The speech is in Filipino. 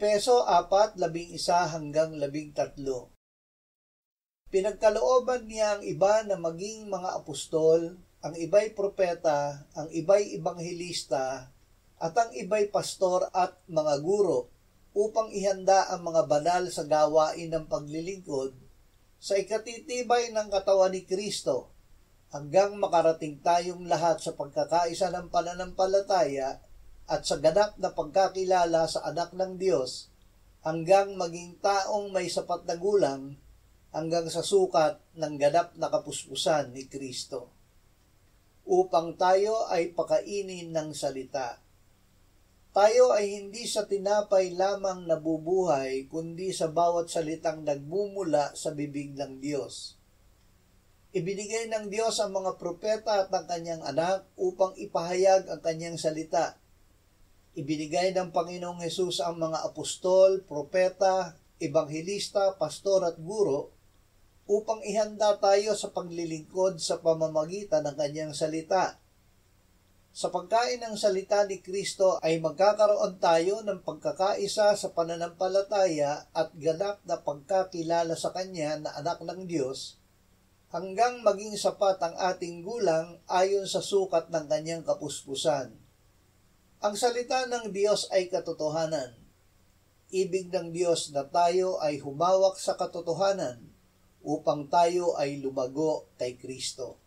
Efeso 4:11-13. Pinagkalooban niya ang iba na maging mga apostol, ang iba'y propeta, ang iba'y ebanghelista, at ang iba'y pastor at mga guro, upang ihanda ang mga banal sa gawain ng paglilingkod, sa ikatitibay ng katawan ni Kristo, hanggang makarating tayong lahat sa pagkakaisa ng pananampalataya at sa ganap na pagkakilala sa anak ng Diyos, hanggang maging taong may sapat na gulang, hanggang sa sukat ng ganap na kapuspusan ni Kristo, upang tayo ay pakainin ng salita. Tayo ay hindi sa tinapay lamang nabubuhay, kundi sa bawat salitang nagmumula sa bibig ng Diyos. Ibinigay ng Diyos ang mga propeta at ang kanyang anak upang ipahayag ang kanyang salita. Ibinigay ng Panginoong Hesus ang mga apostol, propeta, ebanghelista, pastor at guro upang ihanda tayo sa paglilingkod sa pamamagitan ng kanyang salita. Sa pagkain ng salita ni Kristo ay magkakaroon tayo ng pagkakaisa sa pananampalataya at ganap na pagkakilala sa Kanya na anak ng Diyos, hanggang maging sapat ang ating gulang ayon sa sukat ng Kanyang kapuspusan. Ang salita ng Diyos ay katotohanan. Ibig ng Diyos na tayo ay humawak sa katotohanan upang tayo ay lumago kay Kristo.